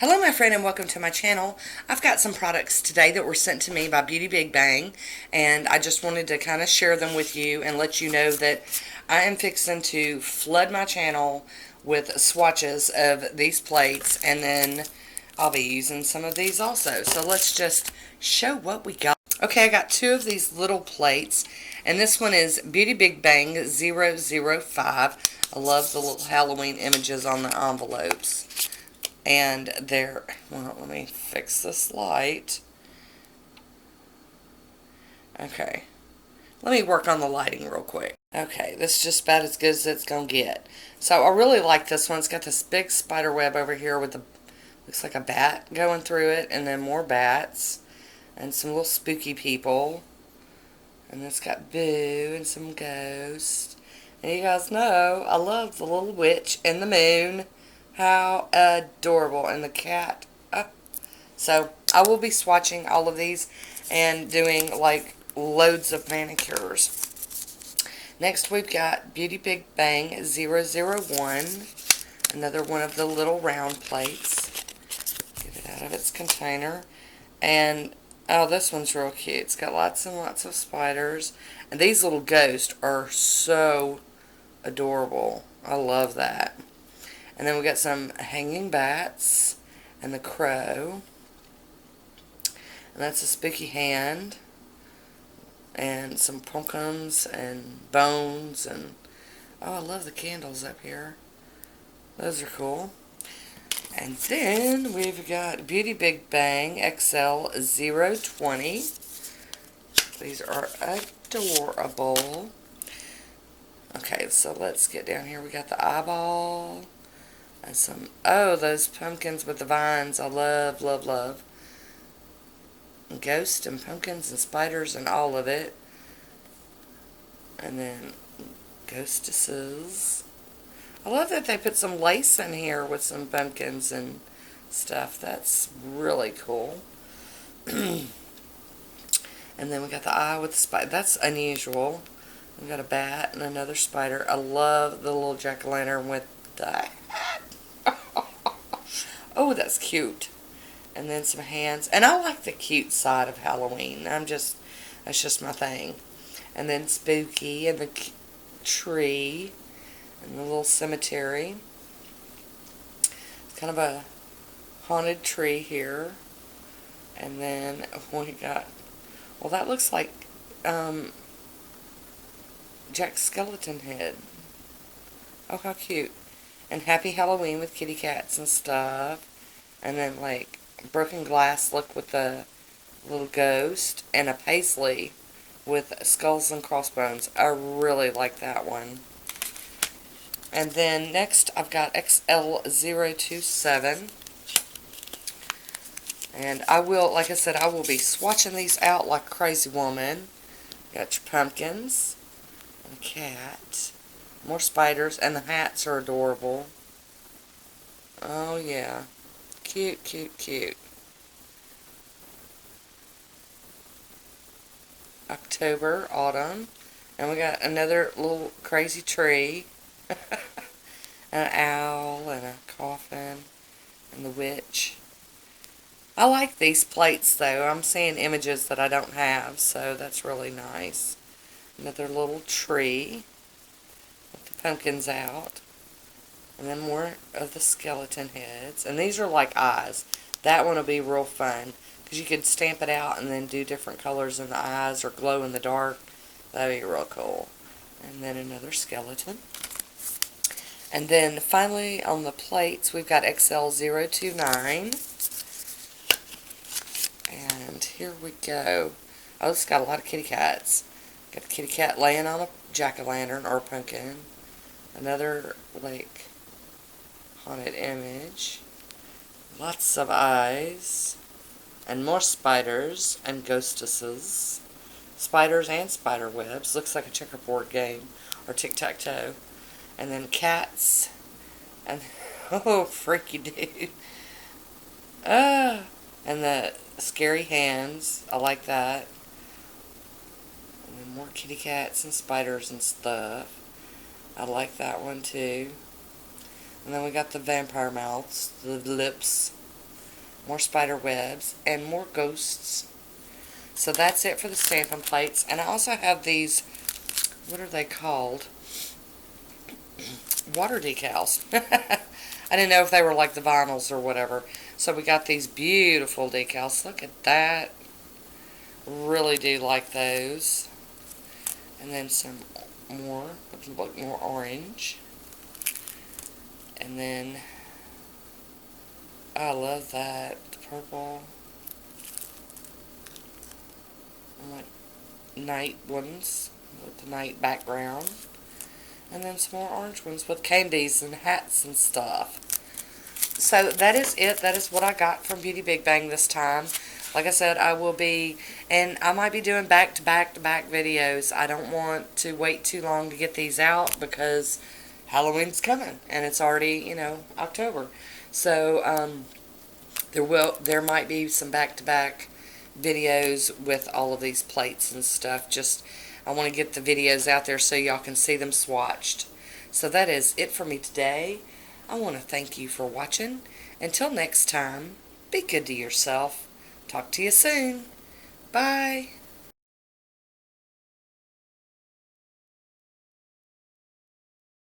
Hello my friend and welcome to my channel. I've got some products today that were sent to me by Beauty Big Bang, and I just wanted to kind of share them with you and let you know that I am fixing to flood my channel with swatches of these plates, and then I'll be using some of these also. So let's just show what we got. Okay, I got two of these little plates, and this one is Beauty Big Bang 005. I love the little Halloween images on the envelopes. And there, well, let me fix this light. Okay, let me work on the lighting real quick. Okay, this is just about as good as it's gonna get. So I really like this one. It's got this big spider web over here with the, looks like a bat going through it, and then more bats, and some little spooky people. And it's got Boo and some ghosts. And you guys know I love the little witch and the moon. How adorable. And the cat. So I will be swatching all of these and doing like loads of manicures. Next we've got Beauty Big Bang 001. Another one of the little round plates. Get it out of its container. And oh, this one's real cute. It's got lots and lots of spiders. And these little ghosts are so adorable. I love that. And then we got some hanging bats and the crow. And that's a spooky hand. And some pumpkins and bones. And oh, I love the candles up here. Those are cool. And then we've got Beauty Big Bang XL 020. These are adorable. Okay, so let's get down here. We got the eyeball. And some, oh, those pumpkins with the vines. I love, love, love. And ghosts and pumpkins and spiders and all of it. And then ghostesses. I love that they put some lace in here with some pumpkins and stuff. That's really cool. And then we got the eye with the spider. That's unusual. We got a bat and another spider. I love the little jack-o'-lantern with the hat. Oh, that's cute. And then some hands. And I like the cute side of Halloween. That's just my thing. And then spooky and the tree. And the little cemetery. It's kind of a haunted tree here. And then we got, well, that looks like Jack's skeleton head. Oh, how cute. And Happy Halloween with kitty cats and stuff. And then like broken glass look with the little ghost. And a paisley with skulls and crossbones. I really like that one. And then next I've got XL027. And I will, like I said, I will be swatching these out like a crazy woman. Got your pumpkins. And a cat. More spiders. And the hats are adorable. Oh yeah. Cute, cute, cute. October, autumn. And we got another little crazy tree. An owl and a coffin. And the witch. I like these plates though. I'm seeing images that I don't have, so that's really nice. Another little tree with the pumpkins out. And then more of the skeleton heads. And these are like eyes. That one will be real fun, because you could stamp it out and then do different colors in the eyes or glow in the dark. That'd be real cool. And then another skeleton. And then finally on the plates we've got XL029. And here we go. Oh, it's got a lot of kitty cats. Got the kitty cat laying on a jack-o'-lantern or a pumpkin. Another, like, haunted image. Lots of eyes. And more spiders and ghostesses. Spiders and spider webs. Looks like a checkerboard game. Or tic-tac-toe. And then cats. And, oh, freaky dude. And the scary hands. I like that. And then more kitty cats and spiders and stuff. I like that one too. And then we got the vampire mouths, the lips. more spider webs, and more ghosts. So that's it for the stamping plates. And I also have these, what are they called? Water decals. I didn't know if they were like the vinyls or whatever. So we got these beautiful decals. Look at that. Really do like those. And then some more, look more orange. And then, I love that, the purple. Like night ones with the night background. And then some more orange ones with candies and hats and stuff. So that is it. That is what I got from Beauty Big Bang this time. Like I said, I will be, and I might be doing back-to-back-to-back videos. I don't want to wait too long to get these out because Halloween's coming, and it's already, you know, October. So, there might be some back-to-back videos with all of these plates and stuff. Just, I want to get the videos out there so y'all can see them swatched. So that is it for me today. I want to thank you for watching. Until next time, be good to yourself. Talk to you soon. Bye.